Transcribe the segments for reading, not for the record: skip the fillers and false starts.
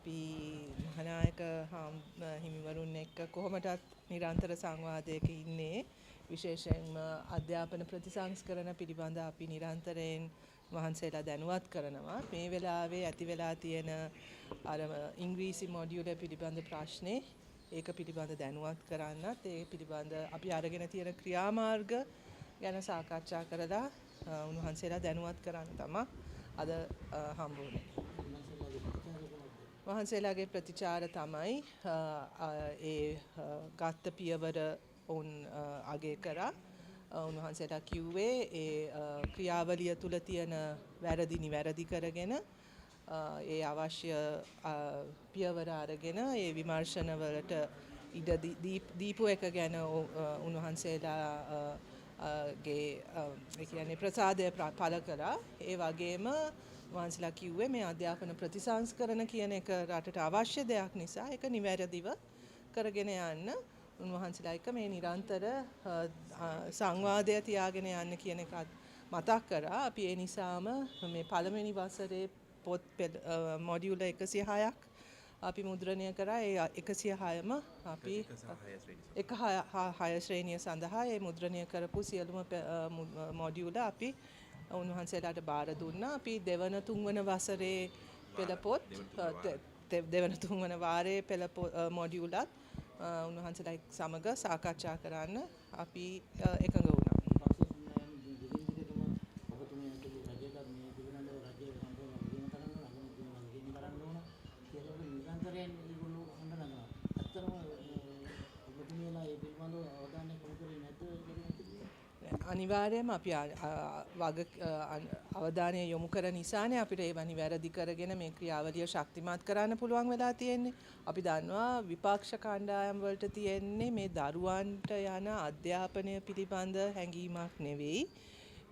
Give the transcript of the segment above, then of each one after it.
අපි මහානායක හිමිවරුන් එක්ක කොහොමටත් නිරන්තර සංවාදයක ඉන්නේ. විශේෂයෙන්ම අධ්‍යාපන ප්‍රතිසංස්කරණ පිළිබඳ අපි නිරන්තරයෙන් වහන්සේලා දැනුවත් කරනවා. මේ වෙලාවේ ඇති වෙලා තියෙන අර ඉංග්‍රීසි මොඩියුල පිළිබඳ ප්‍රශ්නේ ඒක පිළිබඳ දැනුවත් කරන්නත් ඒ පිළිබඳ අපි අරගෙන තියෙන ක්‍රියාමාර්ග ගැන සාකච්ඡා කරලා උන්වහන්සේලා දැනුවත් කරන්න තමයි අද හම්බ වුණේ. වහන්සේලාගේ ප්‍රතිචාර තමයි ඒ ගත්ත පියවර උන් අගය කරා. උන්වහන්සේලා කිව්වේ ඒ ක්‍රියාවලිය තුල තියෙන වැරදි නිවැරදි කරගෙන ඒ අවශ්‍ය පියවර අරගෙන ඒ විමර්ශන වලට ඉඩ දීපු එක ගැන උන්වහන්සේලා ගේ ඒ කියන්නේ ප්‍රසාදය පළ කළා. ඒ වගේම වහන්සේලා කිව්වේ මේ අධ්‍යාපන ප්‍රතිසංස්කරණ කියන එක රටට අවශ්‍ය දෙයක් නිසා ඒක නිවැරදිව කරගෙන යන්න උන්වහන්සේලා එක මේ නිරන්තර සංවාදය තියාගෙන යන්න කියන එක මතක් කරා. අපි ඒ නිසාම මේ පළවෙනි වසරේ පොත් මොඩියුල 106ක් අපි මුද්‍රණය කරා. ඒ 106ම අපි 106 ශ්‍රේණිය සඳහා ඒ මුද්‍රණය කරපු සියලුම මොඩියුල අපි උන්වහන්සේලාට බාර දුන්නා. අපි දෙවන තුන්වන වසරේ පෙළ පොත් දෙවන තුන්වන වාරයේ පෙළ මොඩියුලත් උන්වහන්සේලා සමග සාකච්ඡා කරන්න අපි එකඟ වුණා. අනිවාර්යයෙන්ම අපි අවධානය යොමු කර නිසානේ අපිට ඒවා නිවැරදි කරගෙන මේ ක්‍රියාවලිය ශක්තිමත් කරන්න පුළුවන් වෙලා තියෙන්නේ. අපි දන්නවා විපක්ෂ කණ්ඩායම් වලට තියෙන්නේ මේ දරුවන්ට යන අධ්‍යාපනය පිළිබඳ හැඟීමක් නෙවෙයි.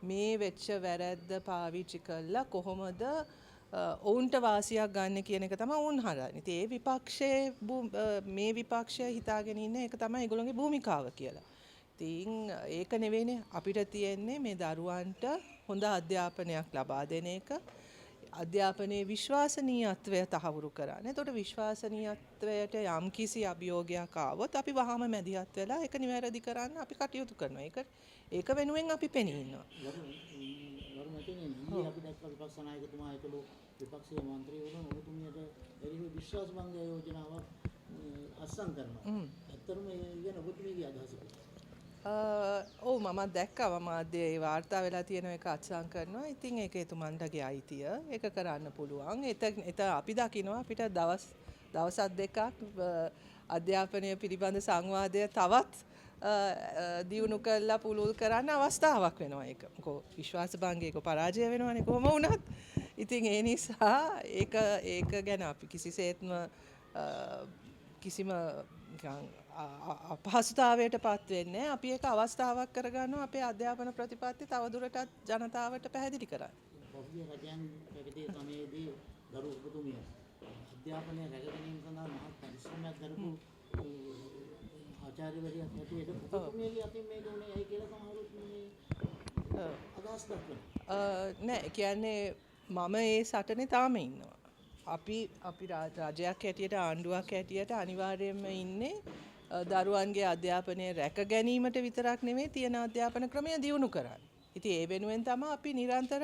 මේ වෙච්ච වැරැද්ද පාවිච්චි කළා කොහොමද ඔවුන්ට වාසියක් ගන්න කියන එක තමයි උන් හදන්නේ. ඉතින් ඒ විපක්ෂයේ මේ විපක්ෂය හිතාගෙන ඉන්න එක තමයි ඒගොල්ලෝගේ භූමිකාව කියලා. ඉතින් ඒක නෙවෙයිනේ අපිට තියෙන්නේ මේ දරුවන්ට හොඳ අධ්‍යාපනයක් ලබා දෙන එක. අධ්‍යාපනයේ විශ්වාසනීයත්වය තහවුරු කරන්න. එතකොට විශ්වාසනීයත්වයට යම් කිසි අභියෝගයක් ආවොත් අපි වහාම මැදිහත් වෙලා ඒක නිවැරදි කරන්න අපි කටයුතු කරනවා. ඒක වෙනුවෙන් අපි පෙනී ඉන්නවා. අපි දැක්ක විපක්ෂ නායකතුමා ඒකලු විපක්ෂීය මන්ත්‍රීවරුන් ඔබතුමියට එරෙහිව විශ්වාස භංග යෝජනාවක් අත්සන් කරනවා. ඇත්තටම මේ ගැන ඔබතුමීගේ අදහස මොකක්ද? ඔව් මම දැක්කා මාධ්‍ය ඒ වාර්තා වෙලා තියෙන එක අත්සන් කරනවා. ඉතින් ඒක එතුමන්ටගේ අයිතිය. ඒක කරන්න පුළුවන්. ඒත අපි දකිනවා අපිට දවස් දෙකක් අධ්‍යාපනය පිළිබඳ සංවාදය තවත් දියුණු කරලා පුළුල් කරන්න අවස්ථාවක් වෙනවා. ඒක මොකෝ විශ්වාස භංගයක පරාජය වෙනවනේ කොහොම වුණත්. ඉතින් ඒ නිසා ඒක ගැන අපි කිසිසේත්ම කිසිම අපහසුතාවයට පත් වෙන්නේ. අපි ඒක අවස්ථාවක් කරගන්නවා අපේ අධ්‍යාපන ප්‍රතිපත්ති තවදුරටත් ජනතාවට පැහැදිලි කරන්න. පහුගිය රජයන් පැවිදි සමයේදී දරු උපතුමිය අධ්‍යාපනය රැකගැනීම සඳහා මහත් පරිශ්‍රමයක් දරපු ආචාර්යවරියක් හැටියට උපතුමියගේ අතින් මේක උනේ ඇයි කියලා සමහරුත් මේ අදහස් දක්වනවා. නෑ කියන්නේ මම ඒ සටනේ තාම ඉන්නවා. අපි රජයක් හැටියට ආණ්ඩුවක් හැටියට අනිවාර්යයෙන්ම ඉන්නේ දරුවන්ගේ අධ්‍යාපනය රැක ගැනීමට විතරක් නෙමෙයි තියෙන අධ්‍යාපන ක්‍රමය දියුණු කරන්න. ඉතින් ඒ වෙනුවෙන් තමයි අපි නිරන්තර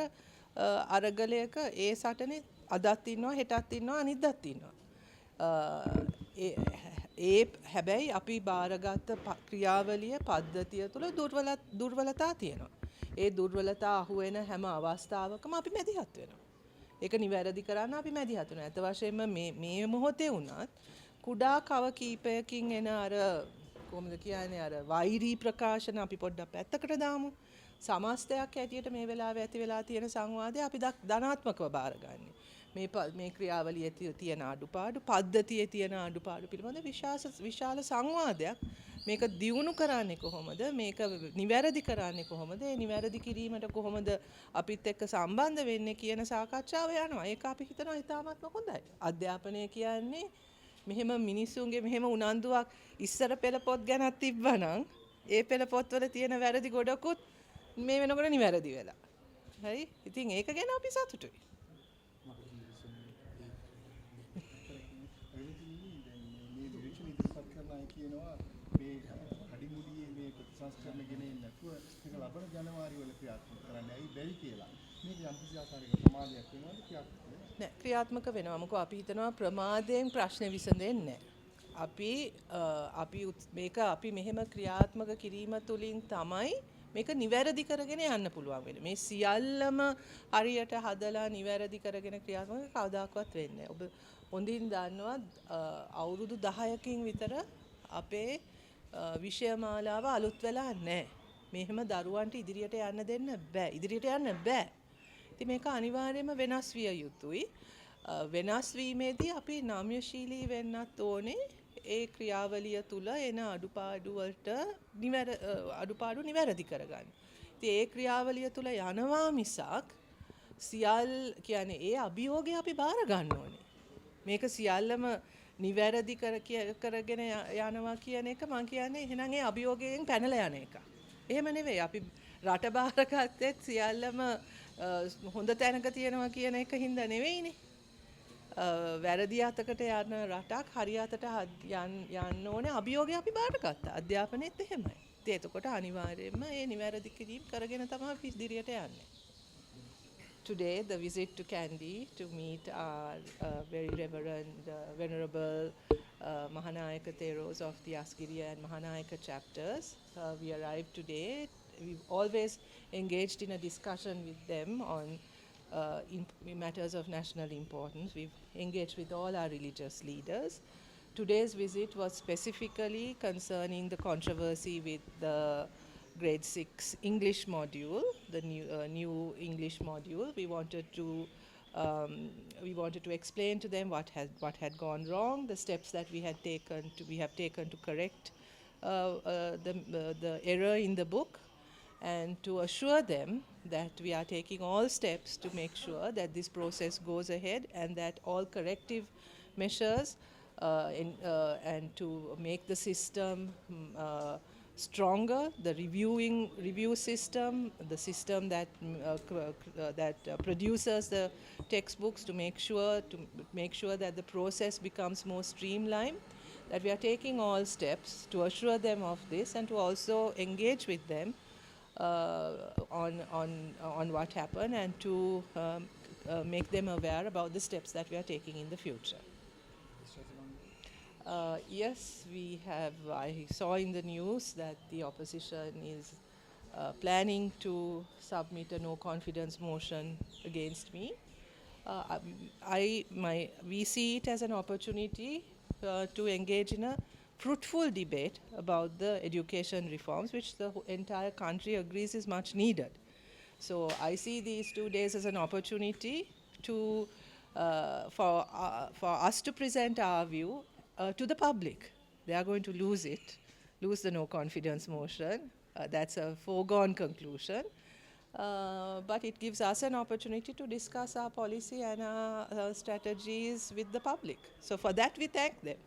අරගලයක ඒ සටනේ අදත් ඉන්නවා හෙටත් ඉන්නවා අනිද්දාත් ඉන්නවා. ඒ හැබැයි අපි බාරගත් ක්‍රියාවලිය පද්ධතිය තුළ දුර්වලතා තියෙනවා. ඒ දුර්වලතා අහුවෙන හැම අවස්ථාවකම අපි මැදිහත් වෙනවා. ඒක නිවැරදි කරන්න අපි මැදිහත් වෙනවා. අත වශයෙන්ම මේ මොහොතේ වුණත් කුඩා කව කීපයකින් එන අර කොහොමද කියන්නේ අර වෛරී ප්‍රකාශන අපි පොඩ්ඩක් පැත්තකට දාමු. සමස්තයක් හැටියට මේ වෙලාවේ ඇති වෙලා තියෙන සංවාදය අපි ධනාත්මකව බාරගන්නේ. මේ ක්‍රියාවලියේ තියෙන අඩුපාඩු පද්ධතියේ තියෙන අඩුපාඩු පිළිබඳ විශාල සංවාදයක්. මේක දියුණු කරන්නේ කොහොමද? මේක නිවැරදි කරන්නේ කොහොමද? ඒ නිවැරදි කිරීමට කොහොමද අපිත් එක්ක සම්බන්ධ වෙන්නේ කියන සාකච්ඡාව යනවා. ඒක අපි හිතනවා ඉතාමත්ම හොඳයි. අධ්‍යාපනය කියන්නේ මෙහෙම මිනිස්සුන්ගේ මෙහෙම උනන්දුවක් ඉස්සර පෙළ පොත් ගැනත් තිබ්බනම් ඒ පෙළ පොත්වල තියෙන වැරදි ගොඩකුත් මේ වෙනකොට නිවැරදි වෙලා. හරි? ඉතින් ඒක ගැන අපි සතුටුයි. කියනවා මේ අඩිමුඩියේ මේ ප්‍රතිසංස්කරණ ගෙනෙන්නේ නැතුව ඒක ලබන ජනවාරි වල ක්‍රියාත්මක කරන්න. ඇයි බැරි කියලා. මේක යම්කිසි ආකාරයක ප්‍රමාදයක් වෙනවද ක්‍රියාත්මක වෙන්නේ? නෑ ක්‍රියාත්මක වෙනවා. මොකද අපි හිතනවා ප්‍රමාදයෙන් ප්‍රශ්නේ විසඳෙන්නේ නැහැ. මේක අපි මෙහෙම ක්‍රියාත්මක කිරීම තුළින් තමයි මේක නිවැරදි කරගෙන යන්න පුළුවන් වෙන්නේ. මේ සියල්ලම හරියට හදලා නිවැරදි කරගෙන ක්‍රියාත්මක කවදාකවත් වෙන්නේ නැහැ. ඔබ හොඳින් දන්නවා අවුරුදු 10කින් විතර අපේ විෂය මාලාව අලුත් වෙලා නැහැ. මෙහෙම දරුවන්ට ඉදිරියට යන්න දෙන්න බෑ. ඉදිරියට යන්න බෑ. ඉතින් මේක අනිවාර්යයෙන්ම වෙනස් විය යුතුයි. වෙනස් වීමේදී අපි නාම්‍යශීලී වෙන්නත් ඕනේ. ඒ ක්‍රියාවලිය තුල එන අඩුපාඩු නිවැරදි කරගන්න. ඉතින් ඒ ක්‍රියාවලිය තුල යනවා මිසක් සියල් කියන්නේ ඒ අභියෝගය අපි බාර ගන්න ඕනේ. මේක සියල්ලම නිවැරදි කරගෙන යනවා කියන එක මම කියන්නේ එහෙනම් ඒ අභියෝගයෙන් පැනලා යන එක. එහෙම නෙවෙයි අපි රට බාරගත්තෙත් සියල්ලම හොඳ තැනක තියෙනවා කියන එක හින්දා නෙවෙයිනේ. වැරදි අතකට යන රටක් හරි අතට යන්න ඕනේ අභියෝගය අපි බාරගත්තා. අධ්‍යාපනයේත් එහෙමයි. ඉතින් එතකොට අනිවාර්යයෙන්ම මේ නිවැරදි කිරීම කරගෙන තමයි අපි ඉදිරියට යන්නේ. Today the visit to Kandy to meet our very reverend, venerable Mahanayaka Theros of the Asgiriya and Mahanayaka chapters. We arrived today. We've always engaged in a discussion with them on in matters of national importance. We've engaged with all our religious leaders. Today's visit was specifically concerning the controversy with the grade 6 English module, the new English module. We wanted to explain to them what had gone wrong, the steps that we have taken to correct the error in the book, and to assure them that we are taking all steps to make sure that this process goes ahead and that all corrective measures and to make the system stronger, the review system, the system that produces the textbooks, to make sure that the process becomes more streamlined, that we are taking all steps to assure them of this and to also engage with them on what happened and to make them aware about the steps that we are taking in the future. Yes, we have. I saw in the news that the opposition is planning to submit a no confidence motion against me. We see it as an opportunity to engage in a fruitful debate about the education reforms, which the entire country agrees is much needed. So I see these 2 days as an opportunity for us to present our view to the public. They are going to lose the no confidence motion. That's a foregone conclusion. But it gives us an opportunity to discuss our policy and our strategies with the public. So for that we thank them.